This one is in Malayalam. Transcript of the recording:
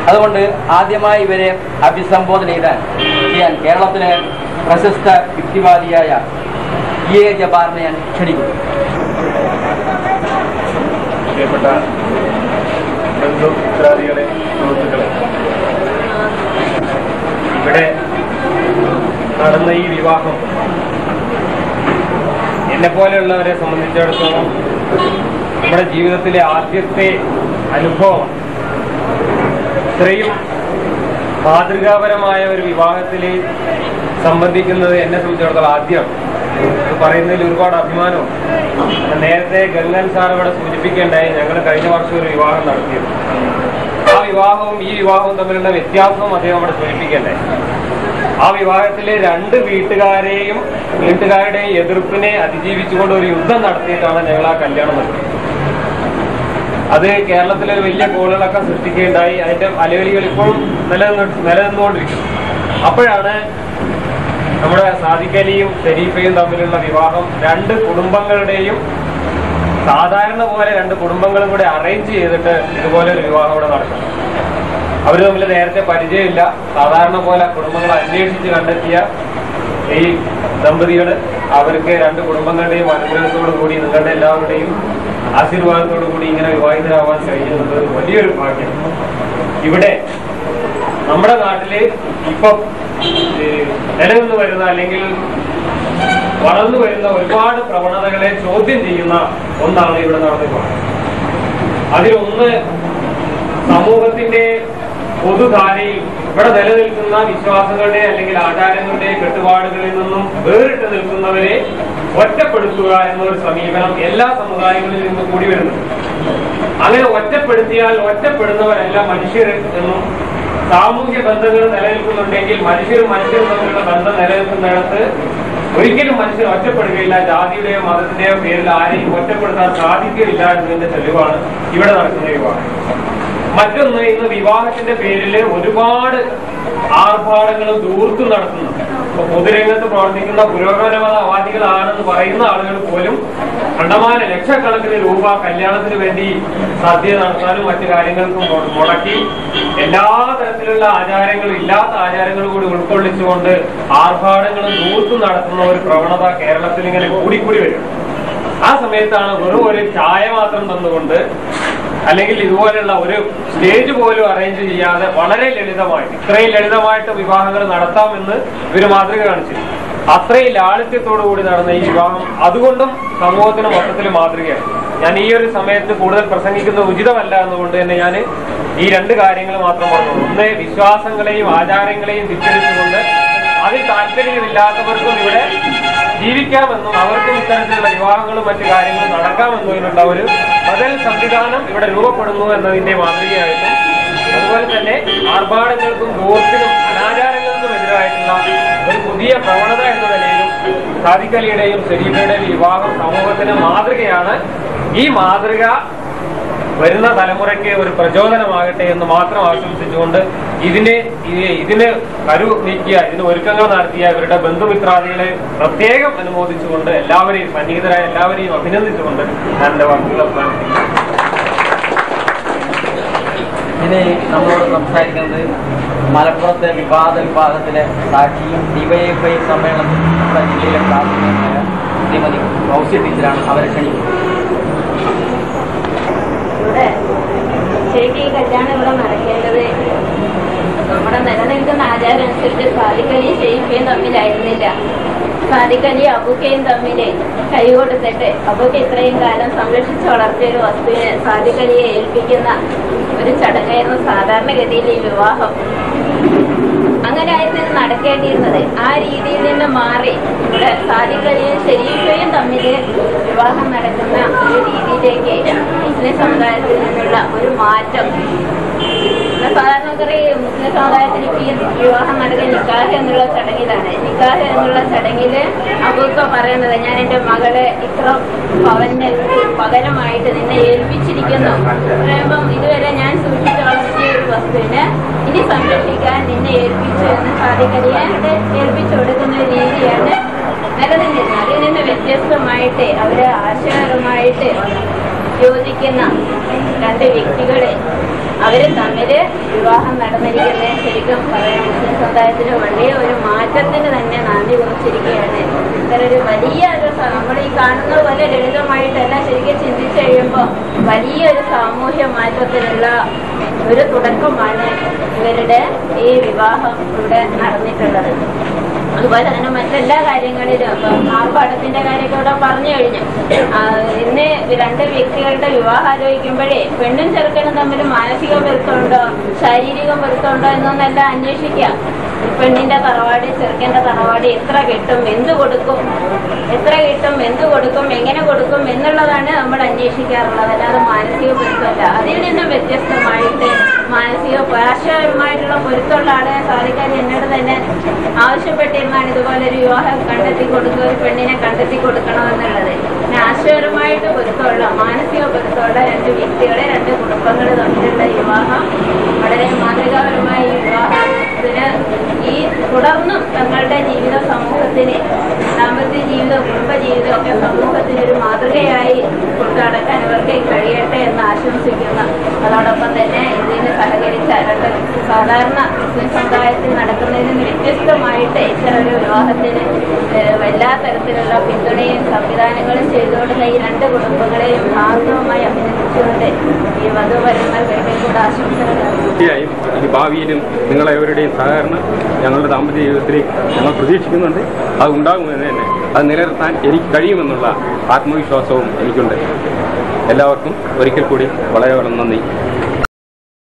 അതുകൊണ്ട് ആദ്യമായി ഇവരെ അഭിസംബോധന ചെയ്യാൻ കേരളത്തിലെ പ്രശസ്ത യുക്തിവാദിയായ EA ജബ്ബാറിനെ ഞാൻ ക്ഷണിക്കുന്നു. പ്രിയപ്പെട്ട ബന്ധുമിത്രാദികളെ, സുഹൃത്തുക്കളെ, ഇവിടെ നടന്ന ഈ വിവാഹം എന്നെപ്പോലെയുള്ളവരെ സംബന്ധിച്ചിടത്തോളം നമ്മുടെ ജീവിതത്തിലെ ആദ്യത്തെ അനുഭവം. ഇത്രയും മാതൃകാപരമായ ഒരു വിവാഹത്തിൽ സംബന്ധിക്കുന്നത് എന്നെ സംബന്ധിച്ചിടത്തോളം ആദ്യം പറയുന്നതിൽ ഒരുപാട് അഭിമാനവും. നേരത്തെ ഗംഗൻ സാർ ഇവിടെ സൂചിപ്പിക്കേണ്ടായി, ഞങ്ങൾ കഴിഞ്ഞ വർഷം ഒരു വിവാഹം നടത്തിയത്. ആ വിവാഹവും ഈ വിവാഹവും തമ്മിലുള്ള വ്യത്യാസവും അദ്ദേഹം അവിടെ സൂചിപ്പിക്കേണ്ടായി. ആ വിവാഹത്തിലെ രണ്ട് വീട്ടുകാരുടെയും എതിർപ്പിനെ അതിജീവിച്ചുകൊണ്ട് ഒരു യുദ്ധം നടത്തിയിട്ടാണ് ഞങ്ങൾ ആ കല്യാണം നടത്തിയത്. അത് കേരളത്തിലെ ഒരു വലിയ കോളുകളൊക്കെ സൃഷ്ടിക്കുകയുണ്ടായി. അതിന്റെ അലവലികൾ ഇപ്പോഴും നിലനിന്നുകൊണ്ടിരിക്കുന്നു. അപ്പോഴാണ് നമ്മുടെ സാദിഖ് അലിയും ഷെരീഫയും തമ്മിലുള്ള വിവാഹം രണ്ട് കുടുംബങ്ങളുടെയും സാധാരണ പോലെ രണ്ട് കുടുംബങ്ങളും കൂടെ അറേഞ്ച് ചെയ്തിട്ട് ഇതുപോലെ ഒരു വിവാഹം ഇവിടെ നടക്കണം. അവർ തമ്മിൽ നേരത്തെ പരിചയമില്ല. സാധാരണ പോലെ കുടുംബങ്ങൾ അന്വേഷിച്ച് കണ്ടെത്തിയ ഈ ദമ്പതികൾ അവർക്ക് രണ്ട് കുടുംബങ്ങളുടെയും അനുഗ്രഹത്തോടു കൂടി നിങ്ങളുടെ എല്ലാവരുടെയും ആശീർവാദത്തോടു കൂടി ഇങ്ങനെ വിവാഹിതരാവാൻ കഴിയുന്നത് വലിയൊരു ഭാഗ്യം. ഇവിടെ നമ്മുടെ നാട്ടില് ഇപ്പം നിലനിന്ന് വരുന്ന അല്ലെങ്കിൽ വളർന്നു വരുന്ന ഒരുപാട് പ്രവണതകളെ ചോദ്യം ചെയ്യുന്ന ഒന്നാണ് ഇവിടെ നടന്നു പോകുന്നത്. അതിലൊന്ന് സമൂഹത്തിന്റെ പൊതുധാരയിൽ ഇവിടെ നിലനിൽക്കുന്ന വിശ്വാസങ്ങളുടെ അല്ലെങ്കിൽ ആചാരങ്ങളുടെ കെട്ടുപാടുകളിൽ നിന്നും വേറിട്ട് നിൽക്കുന്നവരെ ഒറ്റപ്പെടുത്തുക എന്നൊരു സമീപനം എല്ലാ സമുദായങ്ങളിൽ നിന്നും കൂടി വരുന്നുണ്ട്. അങ്ങനെ ഒറ്റപ്പെടുത്തിയാൽ ഒറ്റപ്പെടുന്നവരെല്ലാം മനുഷ്യർ എന്നും സാമൂഹ്യ ബന്ധങ്ങൾ നിലനിൽക്കുന്നുണ്ടെങ്കിൽ മനുഷ്യരും തമ്മിലുള്ള ബന്ധം നിലനിൽക്കുന്നിടത്ത് ഒരിക്കലും മനുഷ്യർ ഒറ്റപ്പെടുകയില്ല. ജാതിയുടെയോ മതത്തിന്റെയോ പേരിൽ ആരെയും ഒറ്റപ്പെടുത്താൻ സാധിക്കുകയില്ല എന്നതിന്റെ തെളിവാണ് ഇവിടെ നടക്കുന്ന വിവാഹം. മറ്റൊന്ന്, ഇന്ന് വിവാഹത്തിന്റെ പേരിൽ ഒരുപാട് ആർഭാടങ്ങളും ദൂർത്തും നടത്തുന്നു. പൊതുരംഗത്ത് പ്രവർത്തിക്കുന്ന പുരോഗമനവാദികളാണെന്ന് പറയുന്ന ആളുകൾ പോലും കണ്ടമാന ലക്ഷക്കണക്കിന് രൂപ കല്യാണത്തിന് വേണ്ടി സദ്യ നടത്താനും മറ്റു കാര്യങ്ങൾക്കും മുടക്കി എല്ലാ തരത്തിലുള്ള ആചാരങ്ങളും ഇല്ലാത്ത ആചാരങ്ങളും കൂടി ഉൾക്കൊള്ളിച്ചുകൊണ്ട് ആർഭാടങ്ങളും ദൂർത്തും നടത്തുന്ന ഒരു പ്രവണത കേരളത്തിൽ ഇങ്ങനെ കൂടിക്കൂടി വരും. ആ സമയത്താണ് വെറും ഒരു ചായ മാത്രം തന്നുകൊണ്ട് അല്ലെങ്കിൽ ഇതുപോലുള്ള ഒരു സ്റ്റേജ് പോലും അറേഞ്ച് ചെയ്യാതെ വളരെ ലളിതമായിട്ട് ഇത്രയും ലളിതമായിട്ട് വിവാഹങ്ങൾ നടത്താമെന്ന് ഇവര് മാതൃക കാണിച്ചിരുന്നു. അത്രയും ലാളിത്യത്തോടു കൂടി നടന്ന ഈ വിവാഹം അതുകൊണ്ടും സമൂഹത്തിന് മൊത്തത്തിൽ മാതൃകയാണ്. ഞാൻ ഈ ഒരു സമയത്ത് കൂടുതൽ പ്രസംഗിക്കുന്നത് ഉചിതമല്ല എന്നുകൊണ്ട് തന്നെ ഞാൻ ഈ രണ്ട് കാര്യങ്ങൾ മാത്രം പറഞ്ഞു. ഒന്ന്, വിശ്വാസങ്ങളെയും ആചാരങ്ങളെയും തിരിച്ചറിച്ചുകൊണ്ട് അതിൽ താല്പര്യമില്ലാത്തവർക്കും ഇവിടെ ജീവിക്കാമെന്നും അവർക്കും ഇത്തരത്തിലുള്ള വിവാഹങ്ങളും മറ്റു കാര്യങ്ങളും നടക്കാമെന്നതിനുള്ള ഒരു ബദൽ സംവിധാനം ഇവിടെ രൂപപ്പെടുന്നു എന്നതിന്റെ മാതൃകയായിട്ടും, അതുപോലെ തന്നെ ആർഭാടങ്ങൾക്കും ദൂർത്തിനും അനാചാരങ്ങൾക്കും എതിരായിട്ടുള്ള ഒരു പുതിയ പ്രവണത എന്ന നിലയിലും സാദിഖ് അലിയുടെയും ഷെരീഫയുടെയും വിവാഹം സമൂഹത്തിന് മാതൃകയാണ്. ഈ മാതൃക വരുന്ന തലമുറയ്ക്ക് ഒരു പ്രചോദനമാകട്ടെ എന്ന് മാത്രം ആശംസിച്ചുകൊണ്ട് ഇതിന് കരു നീക്കിയ ഇതിന് ഒരുക്കങ്ങൾ നടത്തിയ ഇവരുടെ ബന്ധുമിത്രാദികളെ പ്രത്യേകം അനുമോദിച്ചുകൊണ്ട് എല്ലാവരെയും സന്നിഹിതരായ എല്ലാവരെയും അഭിനന്ദിച്ചുകൊണ്ട് ഞാൻ എന്റെ വാക്കുകൾ അവസാനിപ്പിക്കുന്നു. ഇനി നമ്മളോട് സംസാരിക്കുന്നത് മലപ്പുറത്തെ വിഭാഗത്തിലെ സാക്ഷിയും ഡിവൈഎഫ്ഐ സമ്മേളനത്തിൽ നമ്മുടെ ജില്ലയിലെ പ്രാഥമികമായ ശ്രീമതി ഫൗസി ടീച്ചറാണ്. അവരെ ക്ഷണിക്കുന്നത്. ശരിക്കും ഈ കല്യാണം ഇവിടെ നടക്കേണ്ടത് നമ്മുടെ നിലനിൽക്കുന്ന ആചാരം അനുസരിച്ച് സാദിഖ് അലിയും ഷെരീഫയും തമ്മിലായിരുന്നില്ല. സാദിഖ് അലിയും അബൂക്കയും തമ്മിൽ കൈകൊടുത്തിട്ട് അബൂക്ക ഇത്രയും കാലം സംരക്ഷിച്ച് വളർത്തിയ ഒരു വസ്തുവിനെ സാദിഖ് അലിയെ ഏൽപ്പിക്കുന്ന ഒരു ചടങ്ങായിരുന്നു സാധാരണഗതിയിൽ ഈ വിവാഹം. അങ്ങനെ ആയിരുന്നു ഇത് നടക്കേണ്ടിയിരുന്നത്. ആ രീതിയിൽ നിന്ന് മാറി ഇവിടെ സാദിഖ് അലിയും ഷെരീഫയും തമ്മിൽ വിവാഹം നടക്കുന്ന ഒരു രീതിയിലേക്ക് മുസ്ലിം സമുദായത്തിൽ നിന്നുള്ള ഒരു മാറ്റം. സാധാരണ മുസ്ലിം സമുദായത്തിൽ ഇപ്പം ഈ വിവാഹം നടക്കുന്ന നിക്കാഹ് എന്നുള്ള ചടങ്ങിലാണ്. നിക്കാഹ് എന്നുള്ള ചടങ്ങില് അബൂക്ക പറയുന്നത്, ഞാൻ എൻ്റെ മകളെ ഇത്ര പവന്റെ പകരമായിട്ട് നിന്നെ ഏൽപ്പിച്ചിരിക്കുന്നു. പറയുമ്പം ഇതുവരെ ഞാൻ സൂക്ഷിച്ചു വളർത്തിയ ഒരു വസ്തുവിനെ ഇനി സംരക്ഷിക്കാൻ നിന്നെ ഏൽപ്പിച്ചു എന്ന് സാദിഖ് അലിയെ ഏൽപ്പിച്ചു കൊടുക്കുന്ന ഒരു രീതിയാണ് നിലനിന്നിരുന്നത്. അതിൽ നിന്ന് വ്യത്യസ്തമായിട്ട് അവര് ആശയപരമായിട്ട് യോജിക്കുന്ന രണ്ട് വ്യക്തികളെ അവര് തമ്മിൽ വിവാഹം നടന്നിരിക്കുന്നത് ശരിക്കും പറയാം മുസ്ലിം സമുദായത്തിൽ വലിയ ഒരു മാറ്റത്തിന് തന്നെ നാന്ദി കുറിച്ചിരിക്കുകയാണ്. ഇത്തരൊരു വലിയ ഒരു നമ്മൾ ഈ കാണുന്നത് പോലെ ലളിതമായിട്ടല്ല, ശരിക്കും ചിന്തിച്ചു കഴിയുമ്പോൾ വലിയൊരു സാമൂഹ്യ മാറ്റത്തിനുള്ള ഒരു തുടക്കമാണ് ഇവരുടെ ഈ വിവാഹം ഇവിടെ നടന്നിട്ടുള്ളത്. അതുപോലെ തന്നെ മറ്റെല്ലാ കാര്യങ്ങളിലും ഇപ്പം ആർഭാടത്തിന്റെ കാര്യമൊക്കെ ഇവിടെ പറഞ്ഞു കഴിഞ്ഞു. ഇന്ന് രണ്ട് വ്യക്തികളുടെ വിവാഹം ആലോചിക്കുമ്പോഴേ പെണ്ണും ചെറുക്കനും തമ്മിൽ മാനസിക പൊരുത്തമുണ്ടോ ശാരീരിക പൊരുത്തമുണ്ടോ എന്നൊന്നല്ല അന്വേഷിക്കുക. പെണ്ണിന്റെ തറവാട് ചെറുക്കന്റെ തറവാട് എത്ര കിട്ടും, എന്ത് കൊടുക്കും, എത്ര കിട്ടും, എന്ത് കൊടുക്കും, എങ്ങനെ കൊടുക്കും എന്നുള്ളതാണ് നമ്മൾ അന്വേഷിക്കാറുള്ളത്, അല്ലാതെ മാനസിക പൊരുത്തമല്ല. അതിൽ നിന്നും വ്യത്യസ്തമായിട്ട് മാനസിക പാർശ്വപരമായിട്ടുള്ള പൊരുത്തമുള്ള ആളെ സാധിക്കാൻ എന്നോട് തന്നെ ആവശ്യപ്പെട്ടിരുന്നാണ് ഇതുപോലൊരു വിവാഹം കണ്ടെത്തി കൊടുക്കുക, ഒരു പെണ്ണിനെ കണ്ടെത്തി കൊടുക്കണമെന്നുള്ളത്. പിന്നെ ആശയപരമായിട്ട് പൊരുത്തമുള്ള മാനസിക പൊരുത്തമുള്ള രണ്ട് വ്യക്തികളെ, രണ്ട് കുടുംബങ്ങൾ തമ്മിലുള്ള വിവാഹം വളരെ മാതൃകാപരമായ ഈ വിവാഹത്തിന് ഈ തുടർന്നും തങ്ങളുടെ ജീവിത സമൂഹത്തിന്, ദാമ്പത്യ ജീവിതവും കുടുംബജീവിതവും ഒക്കെ സമൂഹത്തിന് ഒരു മാതൃകയായി കൊണ്ടുനടക്കാൻ ഇവർക്ക് കഴിയട്ടെ എന്ന് ആശംസിക്കുന്നു. അതോടൊപ്പം തന്നെ ഇതിന് സഹകരിച്ച രണ്ട് സാധാരണ മുസ്ലിം സമുദായത്തിൽ നടക്കുന്നതിന് വ്യത്യസ്തമായിട്ട് ഇത്തരൊരു വിവാഹത്തിന് എല്ലാ തരത്തിലുള്ള പിന്തുണയും സംവിധാനങ്ങളും ചെയ്തുകൊണ്ടുള്ള ഈ രണ്ട് കുടുംബങ്ങളെയും ഹാർദവമായി അഭിനന്ദിച്ചുകൊണ്ട് ഈ വധുവരന്മാർ കൂടെ ആശംസകൾ തീർച്ചയായും ഈ ഭാവിയിലും നിങ്ങളെവരുടെയും സഹകരണം ഞങ്ങളുടെ ദാമ്പത്യ ജീവിതത്തിലേക്ക് ഞങ്ങൾ പ്രതീക്ഷിക്കുന്നുണ്ട്. അത് ഉണ്ടാകുമെന്ന് തന്നെ അത് നിലനിർത്താൻ എനിക്ക് കഴിയുമെന്നുള്ള ആത്മവിശ്വാസവും എനിക്കുണ്ട്. എല്ലാവർക്കും ഒരിക്കൽ കൂടി വളരെ നന്ദി.